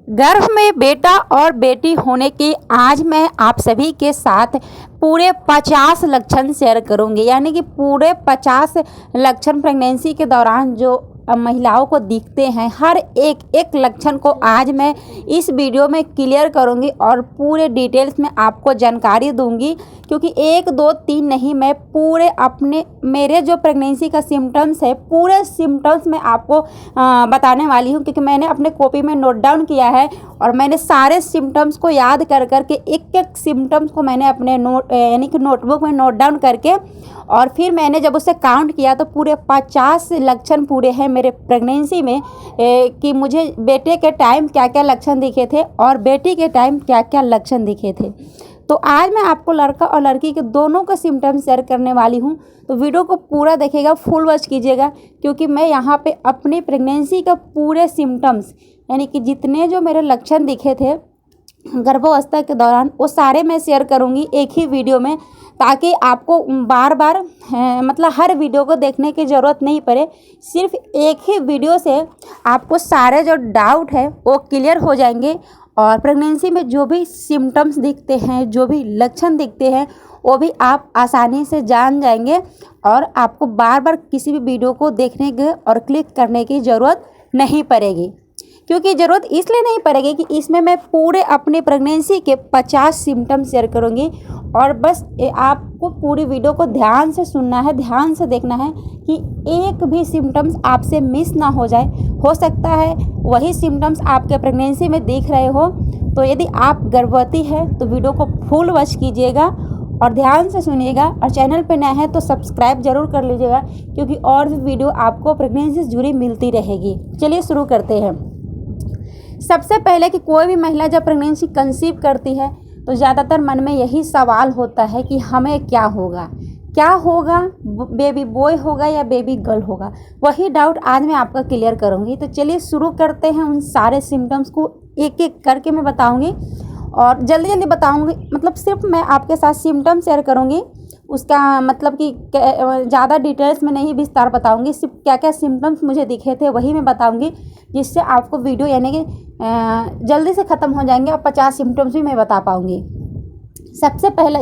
गर्भ में बेटा और बेटी होने के आज मैं आप सभी के साथ पूरे 50 लक्षण शेयर करूंगी। यानी कि पूरे 50 लक्षण प्रेगनेंसी के दौरान जो महिलाओं को दिखते हैं, हर एक लक्षण को आज मैं इस वीडियो में क्लियर करूंगी और पूरे डिटेल्स में आपको जानकारी दूंगी। क्योंकि 1 2 3 नहीं, मैं पूरे मेरे जो प्रेगनेंसी का सिम्टम्स है, पूरे सिम्टम्स मैं आपको बताने वाली हूं। क्योंकि मैंने अपने कॉपी में नोट डाउन किया है और मैंने सारे सिम्टम्स को याद कर के एक सिम्टम्स को मैंने अपने नोटबुक में नोट डाउन करके और फिर मैंने जब उसे काउंट किया तो पूरे 50 लक्षण पूरे हैं मेरे प्रेगनेंसी में कि मुझे बेटे के टाइम क्या क्या लक्षण दिखे थे और बेटी के टाइम क्या क्या लक्षण दिखे थे। तो आज मैं आपको लड़का और लड़की के दोनों का सिम्टम्स शेयर करने वाली हूं। तो वीडियो को पूरा देखिएगा, फुल वॉच कीजिएगा, क्योंकि मैं यहां पे अपनी प्रेगनेंसी का पूरे सिम्टम्स यानी कि जितने जो मेरे लक्षण दिखे थे गर्भावस्था के दौरान वो सारे मैं शेयर करूंगी एक ही वीडियो में, ताकि आपको बार बार मतलब हर वीडियो को देखने की ज़रूरत नहीं पड़े। सिर्फ एक ही वीडियो से आपको सारे जो डाउट है वो क्लियर हो जाएंगे और प्रेगनेंसी में जो भी सिम्टम्स दिखते हैं, जो भी लक्षण दिखते हैं, वो भी आप आसानी से जान जाएंगे और आपको बार बार किसी भी वीडियो को देखने के और क्लिक करने की ज़रूरत नहीं पड़ेगी। क्योंकि ज़रूरत इसलिए नहीं पड़ेगी कि इसमें मैं पूरे अपनी प्रेगनेंसी के 50 सिम्टम्स शेयर करूंगी और बस आपको पूरी वीडियो को ध्यान से सुनना है, ध्यान से देखना है कि एक भी सिम्टम्स आपसे मिस ना हो जाए। हो सकता है वही सिम्टम्स आपके प्रेगनेंसी में दिख रहे हो। तो यदि आप गर्भवती हैं तो वीडियो को फुल वॉच कीजिएगा और ध्यान से सुनिएगा और चैनल पर नया है तो सब्सक्राइब जरूर कर लीजिएगा, क्योंकि और भी वीडियो आपको प्रेगनेंसी से जुड़ी मिलती रहेगी। चलिए शुरू करते हैं। सबसे पहले कि कोई भी महिला जब प्रेगनेंसी कंसीव करती है तो ज़्यादातर मन में यही सवाल होता है कि हमें क्या होगा, बेबी बॉय होगा या बेबी गर्ल होगा। वही डाउट आज मैं आपका क्लियर करूंगी। तो चलिए शुरू करते हैं। उन सारे सिम्टम्स को एक एक करके मैं बताऊंगी और जल्दी जल्दी बताऊंगी। मतलब सिर्फ मैं आपके साथ सिम्टम्स शेयर करूंगी, उसका मतलब कि ज़्यादा डिटेल्स में नहीं विस्तार बताऊंगी। सिर्फ क्या क्या सिम्टम्स मुझे दिखे थे वही मैं बताऊंगी, जिससे आपको वीडियो यानी कि जल्दी से ख़त्म हो जाएंगे और 50 सिम्टम्स भी मैं बता पाऊंगी। सबसे पहले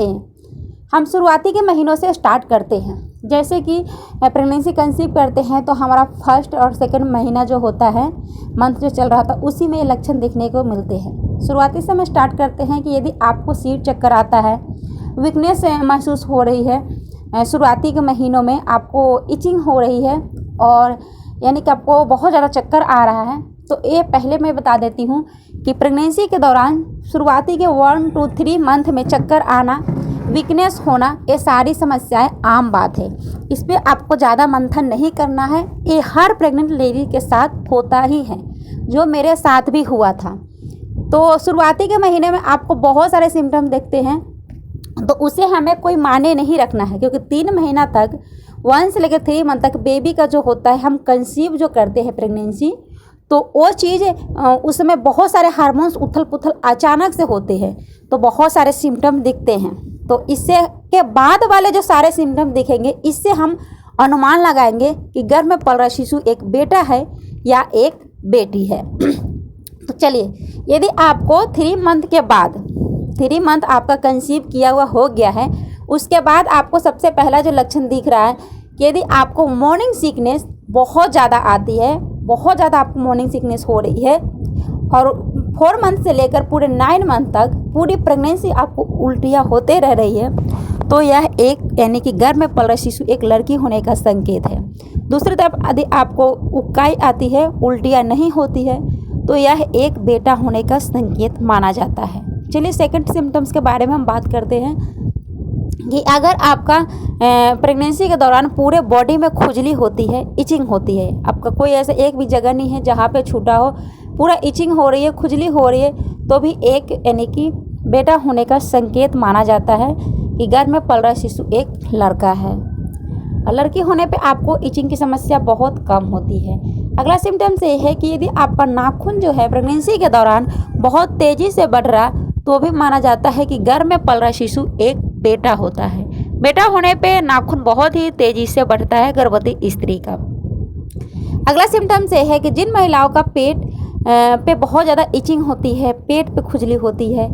हम शुरुआती के महीनों से स्टार्ट करते हैं। जैसे कि प्रेगनेंसी कंसीव करते हैं तो हमारा फर्स्ट और सेकंड महीना जो होता है, मंथ जो चल रहा था, उसी में ये लक्षण देखने को मिलते हैं। शुरुआती से हम स्टार्ट करते हैं कि यदि आपको सीट चक्कर आता है, वीकनेस महसूस हो रही है, शुरुआती के महीनों में आपको इचिंग हो रही है और यानी कि आपको बहुत ज़्यादा चक्कर आ रहा है, तो ये पहले मैं बता देती हूँ कि प्रेगनेंसी के दौरान शुरुआती के 1 2 3 मंथ में चक्कर आना, वीकनेस होना, ये सारी समस्याएं आम बात है। इस पर आपको ज़्यादा मंथन नहीं करना है। ये हर प्रेग्नेंट लेडी के साथ होता ही है, जो मेरे साथ भी हुआ था। तो शुरुआती के महीने में आपको बहुत सारे सिम्टम देखते हैं, तो उसे हमें कोई माने नहीं रखना है। क्योंकि 3 महीना तक 1 से लेकर 3 मंथ तक बेबी का जो होता है, हम कंसीव जो करते हैं प्रेगनेंसी, तो वो चीज़ उसमें बहुत सारे हार्मोन्स उथल पुथल अचानक से होते हैं, तो बहुत सारे सिम्टम दिखते हैं। तो इससे के बाद वाले जो सारे सिम्टम दिखेंगे, इससे हम अनुमान लगाएंगे कि गर्भ में पल रहा शिशु एक बेटा है या एक बेटी है। तो चलिए, यदि आपको 3 मंथ के बाद 3 मंथ आपका कंसीव किया हुआ हो गया है, उसके बाद आपको सबसे पहला जो लक्षण दिख रहा है कि यदि आपको मॉर्निंग सिकनेस बहुत ज़्यादा आती है, बहुत ज़्यादा आपको मॉर्निंग सिकनेस हो रही है और 4 मंथ से लेकर पूरे 9 मंथ तक पूरी प्रेगनेंसी आपको उल्टियाँ होते रह रही है, तो यह एक यानी कि गर्भ में पल रहा शिशु एक लड़की होने का संकेत है। दूसरी तरफ यदि आपको उबकाई आती है, उल्टियाँ नहीं होती है, तो यह एक बेटा होने का संकेत माना जाता है। चलिए सेकंड सिम्टम्स के बारे में हम बात करते हैं कि अगर आपका प्रेगनेंसी के दौरान पूरे बॉडी में खुजली होती है, इचिंग होती है, आपका कोई ऐसा एक भी जगह नहीं है जहाँ पे छूटा हो, पूरा इचिंग हो रही है, खुजली हो रही है, तो भी एक यानी कि बेटा होने का संकेत माना जाता है कि गर्भ में पल रहा शिशु एक लड़का है। और लड़की होने पे आपको इचिंग की समस्या बहुत कम होती है। अगला सिम्टम्स ये है कि यदि आपका नाखून जो है प्रेगनेंसी के दौरान बहुत तेज़ी से बढ़ रहा, तो भी माना जाता है कि गर्भ में पल रहा शिशु एक बेटा होता है। बेटा होने पे नाखून बहुत ही तेज़ी से बढ़ता है गर्भवती स्त्री का। अगला सिम्टम्स ये है कि जिन महिलाओं का पेट पे बहुत ज़्यादा इचिंग होती है, पेट पे खुजली होती है,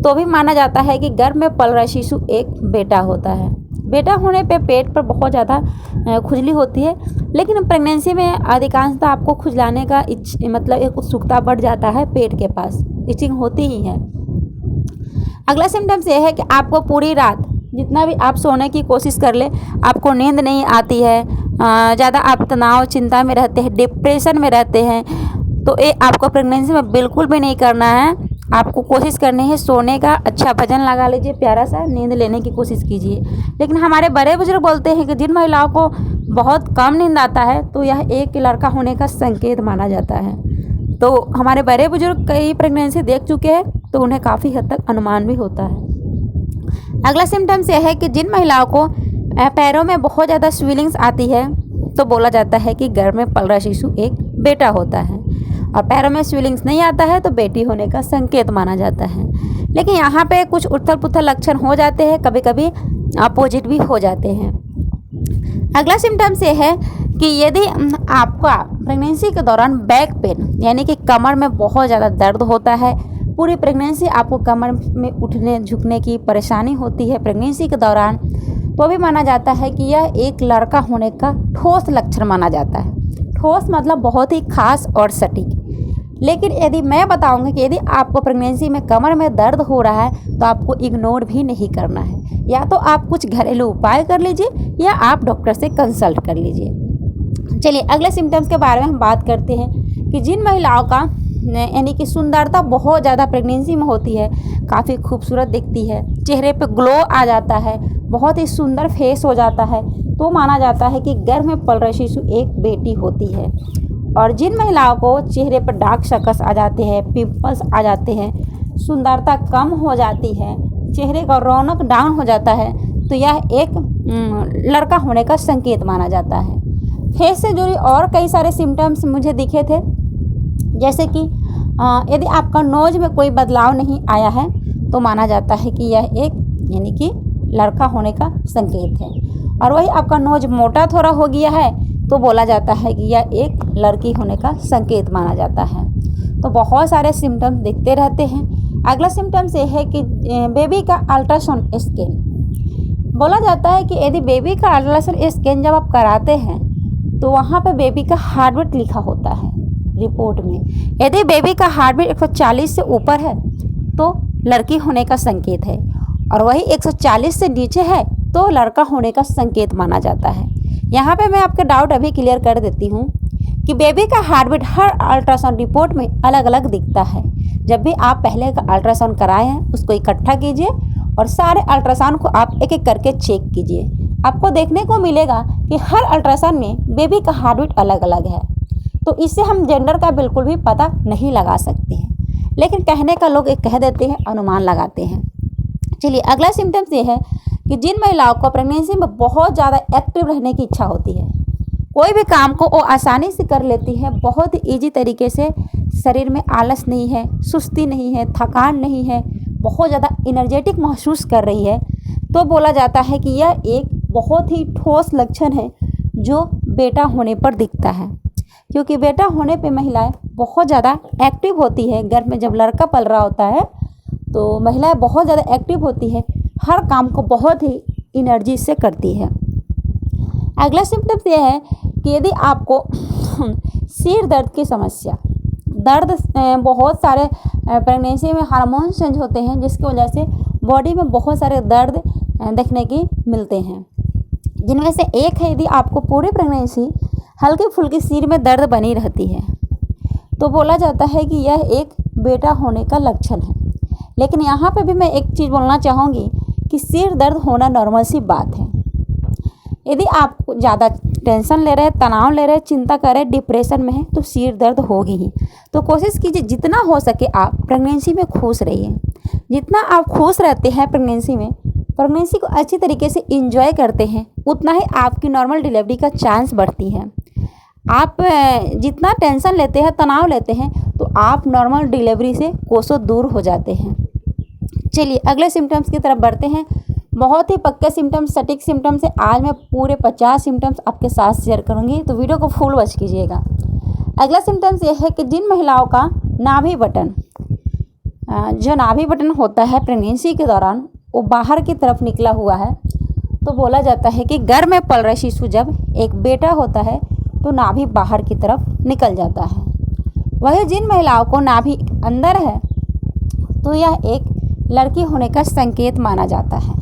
तो भी माना जाता है कि गर्भ में पल रहा शिशु एक बेटा होता है। बेटा होने पे पेट पर बहुत ज़्यादा खुजली होती है, लेकिन प्रेगनेंसी में अधिकांशतः आपको खुजलाने का मतलब एक उत्सुकता बढ़ जाता है, पेट के पास इचिंग होती ही है। अगला सिम्टम्स ये है कि आपको पूरी रात जितना भी आप सोने की कोशिश कर ले, आपको नींद नहीं आती है, ज़्यादा आप तनाव चिंता में रहते हैं, डिप्रेशन में रहते हैं, तो ये आपको प्रेगनेंसी में बिल्कुल भी नहीं करना है। आपको कोशिश करनी है सोने का, अच्छा भजन लगा लीजिए, प्यारा सा नींद लेने की कोशिश कीजिए। लेकिन हमारे बड़े बुजुर्ग बोलते हैं कि जिन महिलाओं को बहुत कम नींद आता है तो यह एक लड़का होने का संकेत माना जाता है। तो हमारे बड़े बुजुर्ग कई प्रेगनेंसी देख चुके हैं, तो उन्हें काफ़ी हद तक अनुमान भी होता है। अगला सिम्टम्स यह है कि जिन महिलाओं को पैरों में बहुत ज़्यादा स्वेलिंग्स आती है, तो बोला जाता है कि गर्भ में पल रहा शिशु एक बेटा होता है। और पैरों में स्वेलिंग्स नहीं आता है तो बेटी होने का संकेत माना जाता है। लेकिन यहाँ पे कुछ उथल पुथल लक्षण हो जाते हैं, कभी कभी अपोजिट भी हो जाते हैं। अगला सिम्टम्स ये है कि यदि आपका प्रेगनेंसी के दौरान बैक पेन यानी कि कमर में बहुत ज़्यादा दर्द होता है, पूरी प्रेगनेंसी आपको कमर में उठने झुकने की परेशानी होती है प्रेगनेंसी के दौरान, तो भी माना जाता है कि यह एक लड़का होने का ठोस लक्षण माना जाता है। ठोस मतलब बहुत ही खास और सटीक। लेकिन यदि मैं बताऊंगी कि यदि आपको प्रेगनेंसी में कमर में दर्द हो रहा है तो आपको इग्नोर भी नहीं करना है, या तो आप कुछ घरेलू उपाय कर लीजिए या आप डॉक्टर से कंसल्ट कर लीजिए। चलिए अगले सिम्टम्स के बारे में हम बात करते हैं कि जिन महिलाओं का यानी कि सुंदरता बहुत ज़्यादा प्रेगनेंसी में होती है, काफ़ी खूबसूरत दिखती है, चेहरे पे ग्लो आ जाता है, बहुत ही सुंदर फेस हो जाता है, तो माना जाता है कि गर्भ में पल रहे शिशु एक बेटी होती है। और जिन महिलाओं को चेहरे पर डार्क सर्कल्स आ जाते हैं, पिंपल्स आ जाते हैं, सुंदरता कम हो जाती है, चेहरे का रौनक डाउन हो जाता है, तो यह एक लड़का होने का संकेत माना जाता है। फेस से जुड़ी और कई सारे सिम्टम्स मुझे दिखे थे, जैसे कि यदि आपका नोज में कोई बदलाव नहीं आया है तो माना जाता है कि यह एक यानी कि लड़का होने का संकेत है। और वही आपका नोज मोटा थोड़ा हो गया है तो बोला जाता है कि यह एक लड़की होने का संकेत माना जाता है। तो बहुत सारे सिम्टम्स दिखते रहते हैं। अगला सिम्टम्स ये है कि बेबी का अल्ट्रासाउंड स्कैन। बोला जाता है कि यदि बेबी का अल्ट्रासाउंड स्कैन जब आप कराते हैं तो वहाँ पे बेबी का हार्ट बीट लिखा होता है रिपोर्ट में। यदि बेबी का हार्ट बीट 140 से ऊपर है तो लड़की होने का संकेत है, और वही 140 से नीचे है तो लड़का होने का संकेत माना जाता है। यहाँ पे मैं आपके डाउट अभी क्लियर कर देती हूँ कि बेबी का हार्ट बीट हर अल्ट्रासाउंड रिपोर्ट में अलग अलग दिखता है। जब भी आप पहले का अल्ट्रासाउंड कराए हैं उसको इकट्ठा कीजिए और सारे अल्ट्रासाउंड को आप एक एक करके चेक कीजिए। आपको देखने को मिलेगा कि हर अल्ट्रासाउंड में बेबी का हार्ट बीट अलग अलग है। तो इससे हम जेंडर का बिल्कुल भी पता नहीं लगा सकते हैं, लेकिन कहने का लोग एक कह देते हैं, अनुमान लगाते हैं। चलिए अगला सिम्टम्स ये है कि जिन महिलाओं को प्रेगनेंसी में बहुत ज़्यादा एक्टिव रहने की इच्छा होती है, कोई भी काम को वो आसानी से कर लेती है, बहुत ही ईजी तरीके से, शरीर में आलस नहीं है, सुस्ती नहीं है, थकान नहीं है, बहुत ज़्यादा एनर्जेटिक महसूस कर रही है, तो बोला जाता है कि यह एक बहुत ही ठोस लक्षण है जो बेटा होने पर दिखता है। क्योंकि बेटा होने पे महिलाएं बहुत ज़्यादा एक्टिव होती है। घर में जब लड़का पल रहा होता है तो महिलाएं बहुत ज़्यादा एक्टिव होती है, हर काम को बहुत ही एनर्जी से करती है। अगला सिम्टम्स ये है कि यदि आपको सिर दर्द की समस्या, दर्द बहुत सारे प्रेगनेंसी में हार्मोन चेंज होते हैं जिसकी वजह से बॉडी में बहुत सारे दर्द देखने की मिलते हैं, जिनमें से एक है यदि आपको पूरी प्रेगनेंसी हल्की फुल्की सिर में दर्द बनी रहती है तो बोला जाता है कि यह एक बेटा होने का लक्षण है। लेकिन यहाँ पे भी मैं एक चीज़ बोलना चाहूँगी कि सिर दर्द होना नॉर्मल सी बात है। यदि आप ज़्यादा टेंशन ले रहे हैं, तनाव ले रहे हैं, चिंता कर रहे हैं, डिप्रेशन में है तो सिर दर्द होगी ही। तो कोशिश कीजिए जितना हो सके आप प्रेगनेंसी में खुश रहिए। जितना आप खुश रहते हैं प्रेगनेंसी को अच्छी तरीके से इंजॉय करते हैं, उतना ही आपकी नॉर्मल डिलीवरी का चांस बढ़ती है। आप जितना टेंशन लेते हैं, तनाव लेते हैं, तो आप नॉर्मल डिलीवरी से कोसों दूर हो जाते हैं। चलिए अगले सिम्टम्स की तरफ बढ़ते हैं। बहुत ही पक्के सिम्टम्स, सटीक सिम्टम्स है। आज मैं पूरे 50 सिम्टम्स आपके साथ शेयर करूंगी, तो वीडियो को फुल वॉच कीजिएगा। अगला सिम्टम्स ये है कि जिन महिलाओं का नाभि बटन जो नाभि बटन होता है प्रेगनेंसी के दौरान वो बाहर की तरफ निकला हुआ है, तो बोला जाता है कि गर्भ में पल रहे शिशु जब एक बेटा होता है तो नाभि बाहर की तरफ निकल जाता है। वही जिन महिलाओं को नाभि अंदर है तो यह एक लड़की होने का संकेत माना जाता है।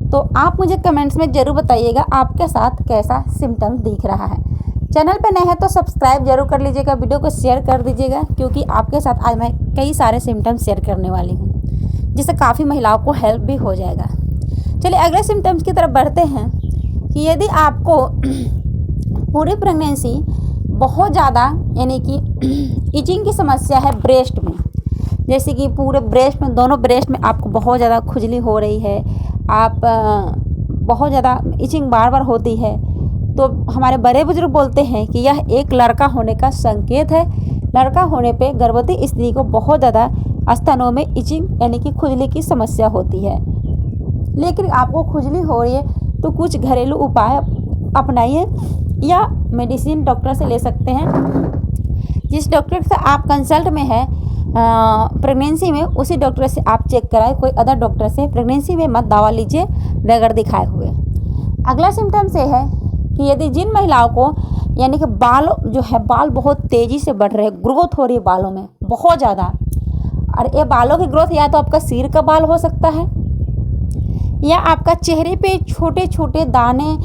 तो आप मुझे कमेंट्स में ज़रूर बताइएगा आपके साथ कैसा सिम्टम दिख रहा है। चैनल पे नए हैं तो सब्सक्राइब जरूर कर लीजिएगा, वीडियो को शेयर कर दीजिएगा, क्योंकि आपके साथ आज मैं कई सारे सिम्टम्स शेयर करने वाली हूँ जिससे काफ़ी महिलाओं को हेल्प भी हो जाएगा। चलिए अगले सिम्टम्स की तरफ बढ़ते हैं कि यदि आपको पूरी प्रेगनेंसी बहुत ज़्यादा यानी कि इचिंग की समस्या है ब्रेस्ट में, जैसे कि पूरे ब्रेस्ट में, दोनों ब्रेस्ट में आपको बहुत ज़्यादा खुजली हो रही है, आप बहुत ज़्यादा इचिंग बार बार होती है, तो हमारे बड़े बुजुर्ग बोलते हैं कि यह एक लड़का होने का संकेत है। लड़का होने पे गर्भवती स्त्री को बहुत ज़्यादा स्तनों में इचिंग यानी कि खुजली की समस्या होती है। लेकिन आपको खुजली हो रही है तो कुछ घरेलू उपाय अपनाइए या मेडिसिन डॉक्टर से ले सकते हैं। जिस डॉक्टर से आप कंसल्ट में है प्रेगनेंसी में, उसी डॉक्टर से आप चेक कराएं, कोई अदर डॉक्टर से प्रेगनेंसी में मत दवा लीजिए बगैर दिखाए हुए। अगला सिम्टम्स ये है कि यदि जिन महिलाओं को यानी कि बाल जो है बाल बहुत तेज़ी से बढ़ रहे हैं, ग्रोथ हो रही है बालों में बहुत ज़्यादा, और ये बालों की ग्रोथ या तो आपका सिर का बाल हो सकता है या आपका चेहरे पे छोटे छोटे दाने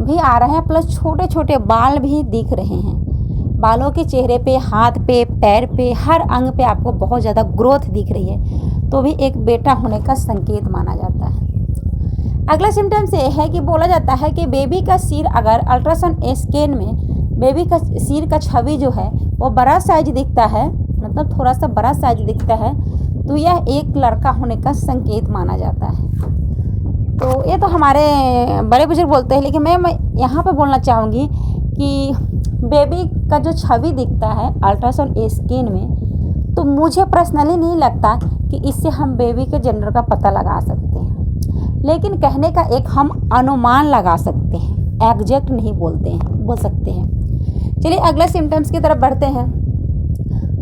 भी आ रहे हैं, प्लस छोटे छोटे बाल भी दिख रहे हैं। बालों के चेहरे पे, हाथ पे, पैर पे, हर अंग पे आपको बहुत ज़्यादा ग्रोथ दिख रही है, तो भी एक बेटा होने का संकेत माना जाता है। अगला सिम्टम्स ये है कि बोला जाता है कि बेबी का सिर अगर अल्ट्रासाउंड स्कैन में बेबी का सिर का छवि जो है वो बड़ा साइज दिखता है, मतलब थोड़ा सा बड़ा साइज दिखता है, तो यह एक लड़का होने का संकेत माना जाता है। तो ये तो हमारे बड़े बुजुर्ग बोलते हैं, लेकिन मैं यहाँ पे बोलना चाहूँगी कि बेबी का जो छवि दिखता है अल्ट्रासाउंड स्कैन में, तो मुझे पर्सनली नहीं लगता कि इससे हम बेबी के जेंडर का पता लगा सकते हैं, लेकिन कहने का एक हम अनुमान लगा सकते हैं, एग्जैक्ट नहीं बोल सकते हैं। चलिए अगले सिम्टम्स की तरफ बढ़ते हैं।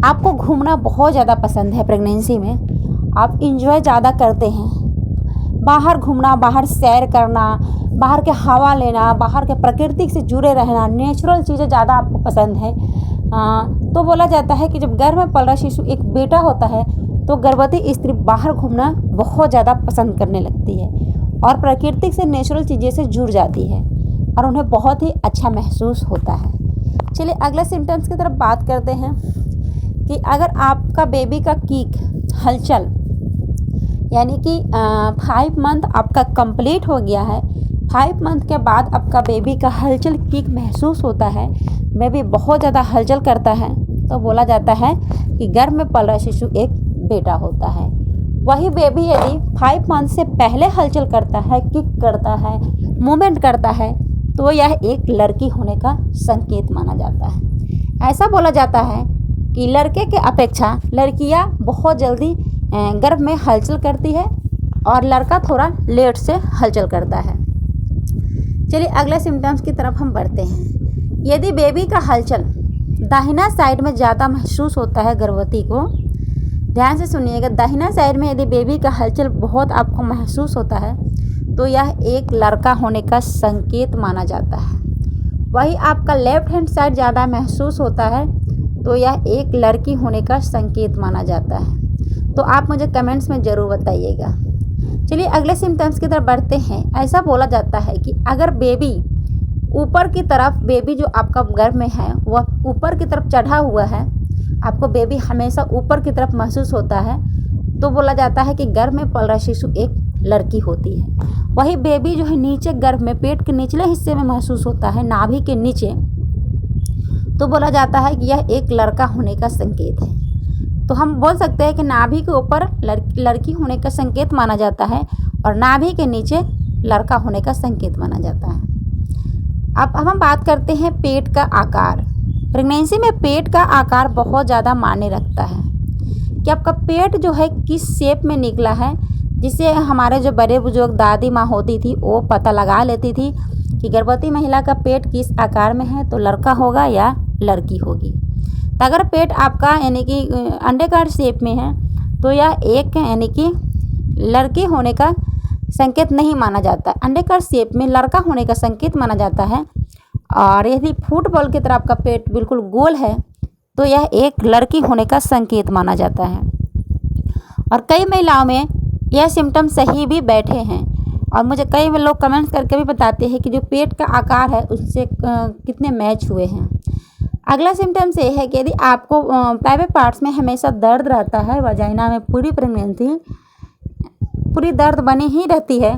आपको घूमना बहुत ज़्यादा पसंद है प्रेगनेंसी में, आप इंजॉय ज़्यादा करते हैं, बाहर घूमना, बाहर सैर करना, बाहर के हवा लेना, बाहर के प्रकृति से जुड़े रहना, नेचुरल चीज़ें ज़्यादा आपको पसंद है। तो बोला जाता है कि जब गर्भ में पल रहा शिशु एक बेटा होता है तो गर्भवती स्त्री बाहर घूमना बहुत ज़्यादा पसंद करने लगती है और प्रकृति से, नेचुरल चीज़ें से जुड़ जाती है और उन्हें बहुत ही अच्छा महसूस होता है। चलिए अगले सिम्टम्स की तरफ बात करते हैं कि अगर आपका बेबी का कीक हलचल यानी कि 5 मंथ आपका कंप्लीट हो गया है, 5 मंथ के बाद आपका बेबी का हलचल कीक महसूस होता है, बेबी बहुत ज़्यादा हलचल करता है, तो बोला जाता है कि गर्भ में पल रहा शिशु एक बेटा होता है। वही बेबी यदि 5 मंथ से पहले हलचल करता है, किक करता है, मूवमेंट करता है, तो यह एक लड़की होने का संकेत माना जाता है। ऐसा बोला जाता है कि लड़के के अपेक्षा लड़कियां बहुत जल्दी गर्भ में हलचल करती है और लड़का थोड़ा लेट से हलचल करता है। चलिए अगले सिम्टम्स की तरफ हम बढ़ते हैं। यदि बेबी का हलचल दाहिना साइड में ज़्यादा महसूस होता है गर्भवती को, ध्यान से सुनिएगा, दाहिना साइड में यदि बेबी का हलचल बहुत आपको महसूस होता है तो यह एक लड़का होने का संकेत माना जाता है। वही आपका लेफ्ट हैंड साइड ज़्यादा महसूस होता है तो यह एक लड़की होने का संकेत माना जाता है। तो आप मुझे कमेंट्स में ज़रूर बताइएगा। चलिए अगले सिम्टम्स की तरफ बढ़ते हैं। ऐसा बोला जाता है कि अगर बेबी ऊपर की तरफ, बेबी जो आपका गर्भ में है वह ऊपर की तरफ चढ़ा हुआ है, आपको बेबी हमेशा ऊपर की तरफ महसूस होता है, तो बोला जाता है कि गर्भ में पल रहा शिशु एक लड़की होती है। वही बेबी जो है नीचे गर्भ में पेट के निचले हिस्से में महसूस होता है, नाभि के नीचे, तो बोला जाता है कि यह एक लड़का होने का संकेत है। तो हम बोल सकते हैं कि नाभि के ऊपर लड़की होने का संकेत माना जाता है और नाभि के नीचे लड़का होने का संकेत माना जाता है। अब हम बात करते हैं पेट का आकार। प्रेगनेंसी में पेट का आकार बहुत ज़्यादा मायने रखता है कि आपका पेट जो है किस शेप में निकला है, जिसे हमारे जो बड़े बुजुर्ग दादी माँ होती थी वो पता लगा लेती थी कि गर्भवती महिला का पेट किस आकार में है, तो लड़का होगा या लड़की होगी। तो अगर पेट आपका यानी कि अंडाकार शेप में है तो यह एक यानी कि लड़की होने का संकेत नहीं माना जाता। अंडाकार शेप में लड़का होने का संकेत माना जाता है। और यदि फुटबॉल की तरह आपका पेट बिल्कुल गोल है तो यह एक लड़की होने का संकेत माना जाता है। और कई महिलाओं में यह सिम्टम सही भी बैठे हैं। और मुझे कई लोग कमेंट्स करके भी बताते हैं कि जो पेट का आकार है उससे कितने मैच हुए हैं। अगला सिम्टम्स ये है कि यदि आपको प्राइवेट पार्ट्स में हमेशा दर्द रहता है, वजाइना में पूरी प्रेगनेंसी पूरी दर्द बनी ही रहती है,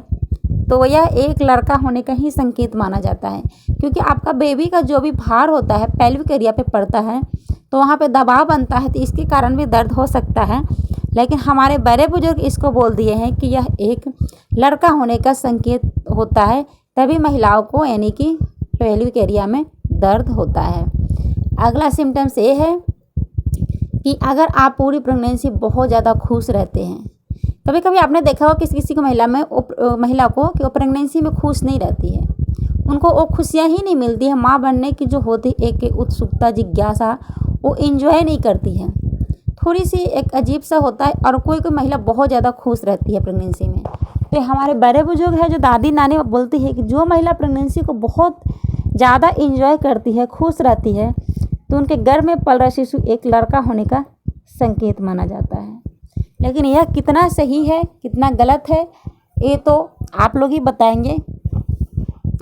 तो यह एक लड़का होने का ही संकेत माना जाता है। क्योंकि आपका बेबी का जो भी भार होता है पेल्विक एरिया पे पड़ता है तो वहाँ पे दबाव बनता है, तो इसके कारण भी दर्द हो सकता है। लेकिन हमारे बड़े बुजुर्ग इसको बोल दिए हैं कि यह एक लड़का होने का संकेत होता है, तभी महिलाओं को यानी कि पेल्विक एरिया में दर्द होता है। अगला सिम्टम्स ये है कि अगर आप पूरी प्रेगनेंसी बहुत ज़्यादा खुश रहते हैं। कभी कभी आपने देखा हो किसी किसी को महिला को कि वो प्रेगनेंसी में खुश नहीं रहती है, उनको वो खुशियाँ ही नहीं मिलती है। माँ बनने की जो होती एक उत्सुकता, जिज्ञासा, वो इंजॉय नहीं करती है, थोड़ी सी एक अजीब सा होता है। और कोई कोई महिला बहुत ज़्यादा खुश रहती है प्रेगनेंसी में। तो हमारे बड़े बुजुर्ग हैं जो दादी नानी बोलती है कि जो महिला प्रेगनेंसी को बहुत ज़्यादा इंजॉय करती है, खुश रहती है, तो उनके गर्भ में पल रहा शिशु एक लड़का होने का संकेत माना जाता है। लेकिन यह कितना सही है कितना गलत है ये तो आप लोग ही बताएंगे।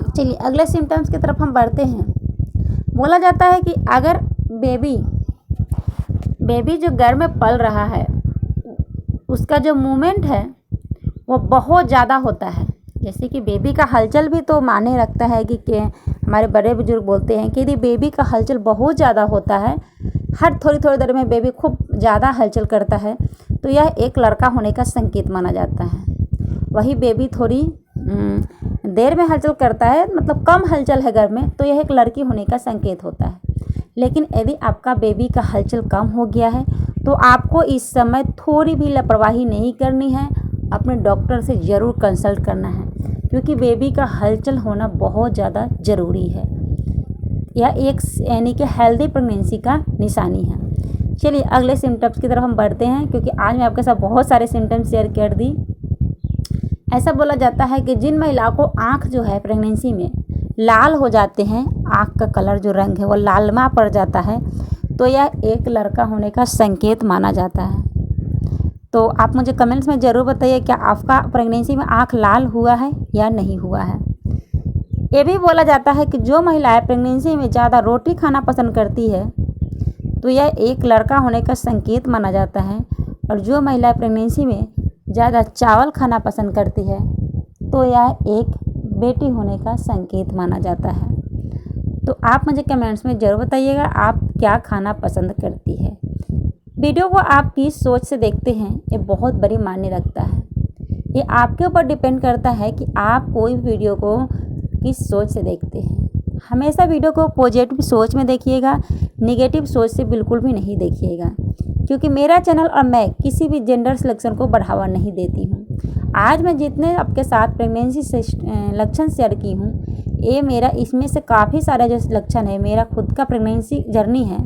चलिए अगले सिम्टम्स की तरफ हम बढ़ते हैं। बोला जाता है कि अगर बेबी जो गर्भ में पल रहा है उसका जो मूवमेंट है वो बहुत ज़्यादा होता है। जैसे कि बेबी का हलचल भी तो माने रखता है कि हमारे बड़े बुजुर्ग बोलते हैं कि यदि बेबी का हलचल बहुत ज़्यादा होता है, हर थोड़ी थोड़ी देर में बेबी खूब ज़्यादा हलचल करता है, तो यह एक लड़का होने का संकेत माना जाता है। वही बेबी थोड़ी देर में हलचल करता है, मतलब कम हलचल है गर्भ में, तो यह एक लड़की होने का संकेत होता है। लेकिन यदि आपका बेबी का हलचल कम हो गया है तो आपको इस समय थोड़ी भी लापरवाही नहीं करनी है, अपने डॉक्टर से ज़रूर कंसल्ट करना है, क्योंकि बेबी का हलचल होना बहुत ज़्यादा ज़रूरी है। यह एक यानी कि हेल्दी प्रेगनेंसी का निशानी है। चलिए अगले सिम्टम्स की तरफ हम बढ़ते हैं, क्योंकि आज मैं आपके साथ बहुत सारे सिम्टम्स शेयर कर दी। ऐसा बोला जाता है कि जिन महिलाओं को आँख जो है प्रेगनेंसी में लाल हो जाते हैं, आँख का कलर जो रंग है वो लालमा पड़ जाता है, तो यह एक लड़का होने का संकेत माना जाता है। तो आप मुझे कमेंट्स में ज़रूर बताइए क्या आपका प्रेगनेंसी में आँख लाल हुआ है या नहीं हुआ है। ये भी बोला जाता है कि जो महिलाएं प्रेगनेंसी में ज़्यादा रोटी खाना पसंद करती है तो यह एक लड़का होने का संकेत माना जाता है। और जो महिला प्रेगनेंसी में ज़्यादा चावल खाना पसंद करती है तो यह एक बेटी होने का संकेत माना जाता है। तो आप मुझे कमेंट्स में ज़रूर बताइएगा आप क्या खाना पसंद करती है। वीडियो को आप किस सोच से देखते हैं ये बहुत बड़ी मायने रखता है। ये आपके ऊपर डिपेंड करता है कि आप कोई वीडियो को किस सोच से देखते हैं। हमेशा वीडियो को पॉजिटिव सोच में देखिएगा, नेगेटिव सोच से बिल्कुल भी नहीं देखिएगा, क्योंकि मेरा चैनल और मैं किसी भी जेंडर सिलेक्शन को बढ़ावा नहीं देती हूँ। आज मैं जितने आपके साथ प्रेगनेंसी से लक्षण शेयर की हूँ, ये मेरा इसमें से काफ़ी सारे जो लक्षण है मेरा खुद का प्रेगनेंसी जर्नी है,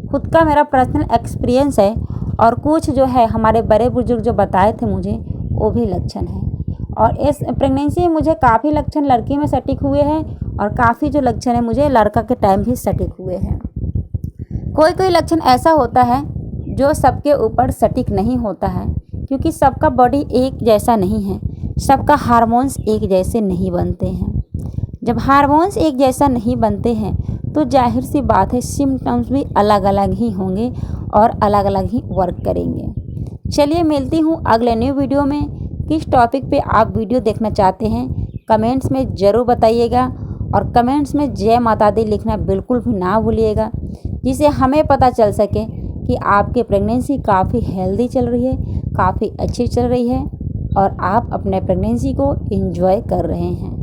खुद का मेरा पर्सनल एक्सपीरियंस है, और कुछ जो है हमारे बड़े बुजुर्ग जो बताए थे मुझे वो भी लक्षण है। और इस प्रेगनेंसी में मुझे काफ़ी लक्षण लड़की में सटीक हुए हैं और काफ़ी जो लक्षण है मुझे लड़का के टाइम भी सटीक हुए हैं। कोई कोई लक्षण ऐसा होता है जो सबके ऊपर सटीक नहीं होता है, क्योंकि सबका बॉडी एक जैसा नहीं है, सबका हार्मोन्स एक जैसे नहीं बनते हैं। जब हार्मोन्स एक जैसा नहीं बनते हैं तो जाहिर सी बात है सिम्टम्स भी अलग अलग ही होंगे और अलग अलग ही वर्क करेंगे। चलिए मिलती हूँ अगले न्यू वीडियो में। किस टॉपिक पे आप वीडियो देखना चाहते हैं कमेंट्स में ज़रूर बताइएगा, और कमेंट्स में जय माता दी लिखना बिल्कुल भी ना भूलिएगा, जिससे हमें पता चल सके कि आपकी प्रेगनेंसी काफ़ी हेल्दी चल रही है, काफ़ी अच्छी चल रही है और आप अपने प्रेगनेंसी को एंजॉय कर रहे हैं।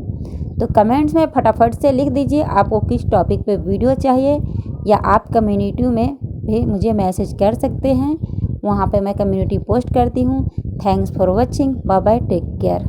तो कमेंट्स में फटाफट से लिख दीजिए आपको किस टॉपिक पे वीडियो चाहिए, या आप कम्युनिटी में भी मुझे मैसेज कर सकते हैं, वहाँ पे मैं कम्युनिटी पोस्ट करती हूँ। Thanks for watching, bye bye, take care.